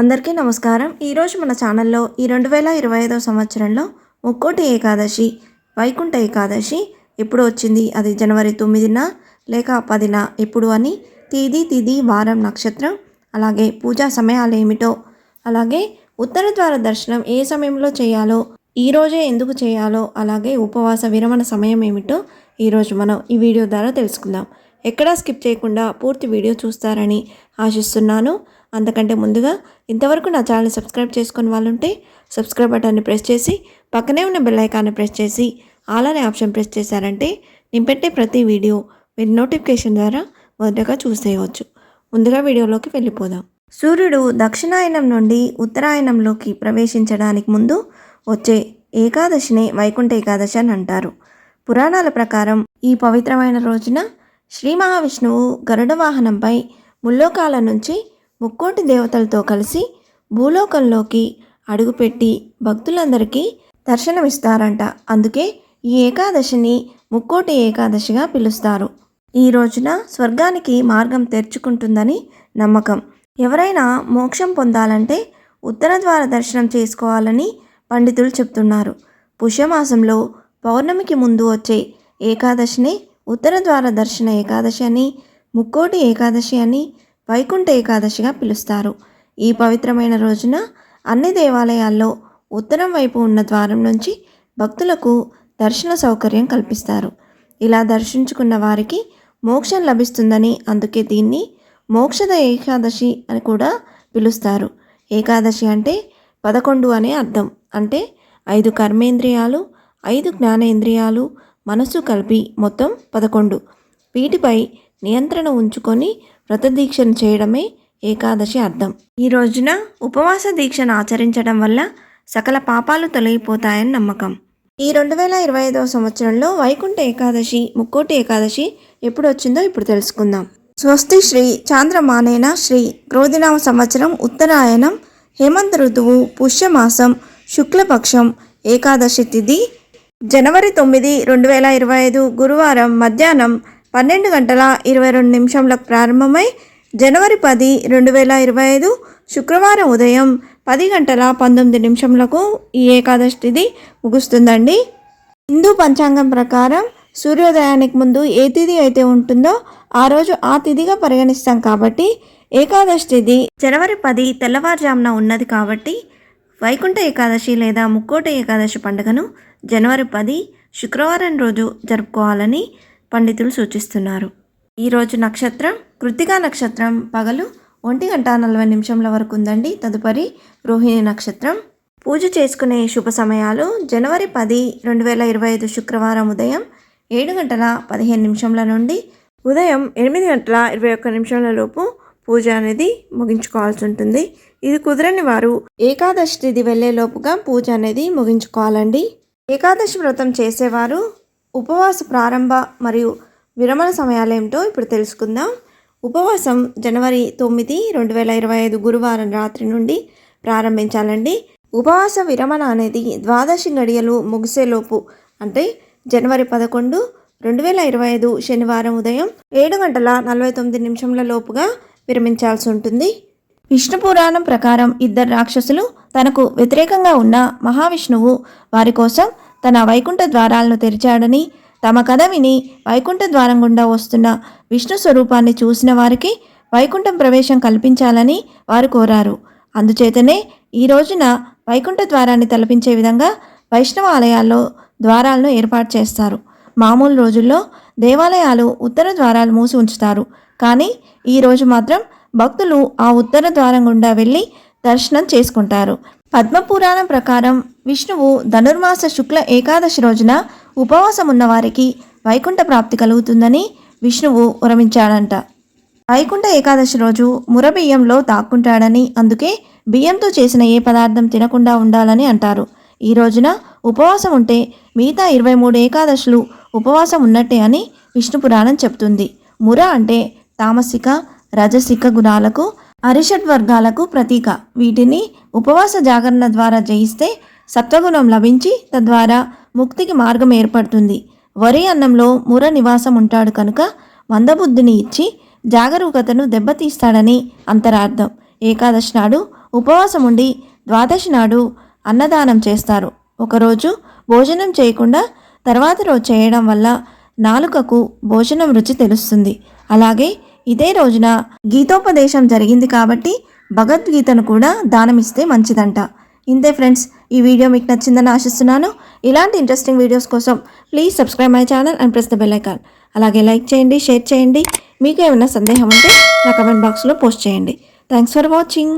అందరికీ నమస్కారం. ఈరోజు మన ఛానల్లో ఈ 2025 సంవత్సరంలో ముక్కోటి ఏకాదశి, వైకుంఠ ఏకాదశి ఎప్పుడు వచ్చింది, అది జనవరి 9న లేక 10న ఎప్పుడు అని తిథి, వారం, నక్షత్రం, అలాగే పూజా సమయాలు ఏమిటో, అలాగే ఉత్తర ద్వార దర్శనం ఏ సమయంలో చేయాలో, ఈరోజే ఎందుకు చేయాలో, అలాగే ఉపవాస విరమణ సమయం ఏమిటో ఈరోజు మనం ఈ వీడియో ద్వారా తెలుసుకుందాం. ఎక్కడా స్కిప్ చేయకుండా పూర్తి వీడియో చూస్తారని ఆశిస్తున్నాను. అంతకంటే ముందుగా ఇంతవరకు నా ఛానల్ సబ్స్క్రైబ్ చేసుకుని వాళ్ళుంటే సబ్స్క్రైబ్ బటన్ని ప్రెస్ చేసి పక్కనే ఉన్న బెల్ ఐకాన్ని ప్రెస్ చేసి ఆల్ అనే ఆప్షన్ ప్రెస్ చేశారంటే నేను పెట్టే ప్రతి వీడియో మీరు నోటిఫికేషన్ ద్వారా మొదటగా చూసేయవచ్చు. ముందుగా వీడియోలోకి వెళ్ళిపోదాం. సూర్యుడు దక్షిణాయనం నుండి ఉత్తరాయణంలోకి ప్రవేశించడానికి ముందు వచ్చే ఏకాదశిని వైకుంఠ ఏకాదశి అని అంటారు. పురాణాల ప్రకారం ఈ పవిత్రమైన రోజున శ్రీ మహావిష్ణువు గరుడ వాహనంపై ముల్లోకాల నుంచి ముక్కోటి దేవతలతో కలిసి భూలోకంలోకి అడుగుపెట్టి భక్తులందరికీ దర్శనమిస్తారంట. అందుకే ఈ ఏకాదశిని ముక్కోటి ఏకాదశిగా పిలుస్తారు. ఈ రోజున స్వర్గానికి మార్గం తెరుచుకుంటుందని నమ్మకం. ఎవరైనా మోక్షం పొందాలంటే ఉత్తర ద్వార దర్శనం చేసుకోవాలని పండితులు చెప్తున్నారు. పుష్యమాసంలో పౌర్ణమికి ముందు వచ్చే ఏకాదశిని ఉత్తర ద్వార దర్శన ఏకాదశి అని, ముక్కోటి ఏకాదశి అని, వైకుంఠ ఏకాదశిగా పిలుస్తారు. ఈ పవిత్రమైన రోజున అన్ని దేవాలయాల్లో ఉత్తరం వైపు ఉన్న ద్వారం నుంచి భక్తులకు దర్శన సౌకర్యం కల్పిస్తారు. ఇలా దర్శించుకున్న వారికి మోక్షం లభిస్తుందని, అందుకే దీన్ని మోక్షద ఏకాదశి అని కూడా పిలుస్తారు. ఏకాదశి అంటే 11 అనే అర్థం. అంటే 5 కర్మేంద్రియాలు, 5 జ్ఞానేంద్రియాలు, మనసు కలిపి మొత్తం 11. వీటిపై నియంత్రణ ఉంచుకొని వ్రతదీక్షను చేయడమే ఏకాదశి అర్థం. ఈ రోజున ఉపవాస దీక్షను ఆచరించడం వల్ల సకల పాపాలు తొలగిపోతాయని నమ్మకం. ఈ 2025 సంవత్సరంలో వైకుంఠ ఏకాదశి, ముక్కోటి ఏకాదశి ఎప్పుడు వచ్చిందో ఇప్పుడు తెలుసుకుందాం. స్వస్తి శ్రీ చాంద్రమానేన శ్రీ క్రోధినామ సంవత్సరం ఉత్తరాయణం హేమంత ఋతువు పుష్యమాసం శుక్లపక్షం ఏకాదశి తిథి జనవరి 9, 2025 గురువారం మధ్యాహ్నం 12:22 ప్రారంభమై జనవరి 10, 2025 శుక్రవారం ఉదయం 10:19 ఈ ఏకాదశి తిథి ముగుస్తుందండి. హిందూ పంచాంగం ప్రకారం సూర్యోదయానికి ముందు ఏ తిథి అయితే ఉంటుందో ఆ రోజు ఆ తిథిగా పరిగణిస్తాం. కాబట్టి ఏకాదశి తిథి జనవరి 10 తెల్లవారుజామున ఉన్నది. కాబట్టి వైకుంఠ ఏకాదశి లేదా ముక్కోటి ఏకాదశి పండుగను జనవరి 10 శుక్రవారం రోజు జరుపుకోవాలని పండితులు సూచిస్తున్నారు. ఈరోజు నక్షత్రం కృత్తికా నక్షత్రం పగలు 1:40 వరకు ఉందండి. తదుపరి రోహిణి నక్షత్రం. పూజ చేసుకునే శుభ సమయాలు జనవరి 10, 2025 శుక్రవారం ఉదయం 7:15 నుండి ఉదయం 8:21 లోపు పూజ అనేది ముగించుకోవాల్సి ఉంటుంది. ఇది కుదరని వారు ఏకాదశి తిథి వెళ్ళేలోపుగా పూజ అనేది ముగించుకోవాలండి. ఏకాదశి వ్రతం చేసేవారు ఉపవాస ప్రారంభ మరియు విరమణ సమయాలు ఏమిటో ఇప్పుడు తెలుసుకుందాం. ఉపవాసం జనవరి 9, 2025 గురువారం రాత్రి నుండి ప్రారంభించాలండి. ఉపవాస విరమణ అనేది ద్వాదశి గడియలు ముగిసేలోపు, అంటే జనవరి 11, 2025 శనివారం ఉదయం 7:49 లోపుగా విరమించాల్సి ఉంటుంది. విష్ణు పురాణం ప్రకారం 2 రాక్షసులు తనకు వ్యతిరేకంగా ఉన్న మహావిష్ణువు వారి కోసం తన వైకుంఠ ద్వారాలను తెరిచాడని, తమ కథ విని వైకుంఠ ద్వారం గుండా వస్తున్న విష్ణు స్వరూపాన్ని చూసిన వారికి వైకుంఠం ప్రవేశం కల్పించాలని వారు కోరారు. అందుచేతనే ఈ రోజున వైకుంఠ ద్వారాన్ని తలపించే విధంగా వైష్ణవ ఆలయాల్లో ద్వారాలను ఏర్పాటు చేస్తారు. మామూలు రోజుల్లో దేవాలయాలు ఉత్తర ద్వారాలు మూసి ఉంచుతారు. కానీ ఈరోజు మాత్రం భక్తులు ఆ ఉత్తర ద్వారం గుండా వెళ్ళి దర్శనం చేసుకుంటారు. పద్మపురాణం ప్రకారం విష్ణువు ధనుర్మాస శుక్ల ఏకాదశి రోజున ఉపవాసం ఉన్న వారికి వైకుంఠ ప్రాప్తి కలుగుతుందని విష్ణువు వరమించాడంట. వైకుంఠ ఏకాదశి రోజు మురబియ్యంలో తాక్కుంటాడని, అందుకే బియ్యంతో చేసిన ఏ పదార్థం తినకుండా ఉండాలని అంటారు. ఈ రోజున ఉపవాసం ఉంటే మిగతా 23 ఏకాదశులు ఉపవాసం ఉన్నట్టే అని విష్ణు పురాణం చెప్తుంది. ముర అంటే తామసిక, రజసిక గుణాలకు, అరిషడ్ వర్గాలకు ప్రతీక. వీటిని ఉపవాస జాగరణ ద్వారా జయిస్తే సత్వగుణం లభించి తద్వారా ముక్తికి మార్గం ఏర్పడుతుంది. వరి అన్నంలో ముర నివాసం ఉంటాడు కనుక మందబుద్ధిని ఇచ్చి జాగరూకతను దెబ్బతీస్తాడని అంతరార్థం. ఏకాదశి నాడు ఉపవాసం ఉండి ద్వాదశి నాడు అన్నదానం చేస్తారు. ఒకరోజు భోజనం చేయకుండా తర్వాత రోజు చేయడం వల్ల నాలుకకు భోజనం రుచి తెలుస్తుంది. అలాగే ఇదే రోజున గీతోపదేశం జరిగింది కాబట్టి భగవద్గీతను కూడా దానమిస్తే మంచిదంట. ఇంతే ఫ్రెండ్స్, ఈ వీడియో మీకు నచ్చిందని ఆశిస్తున్నాను. ఇలాంటి ఇంట్రెస్టింగ్ వీడియోస్ కోసం please subscribe my channel and press the bell icon. అలాగే లైక్ చేయండి, షేర్ చేయండి. మీకు ఏమైనా సందేహం ఉంటే నా కమెంట్ బాక్స్లో పోస్ట్ చేయండి. Thanks for watching.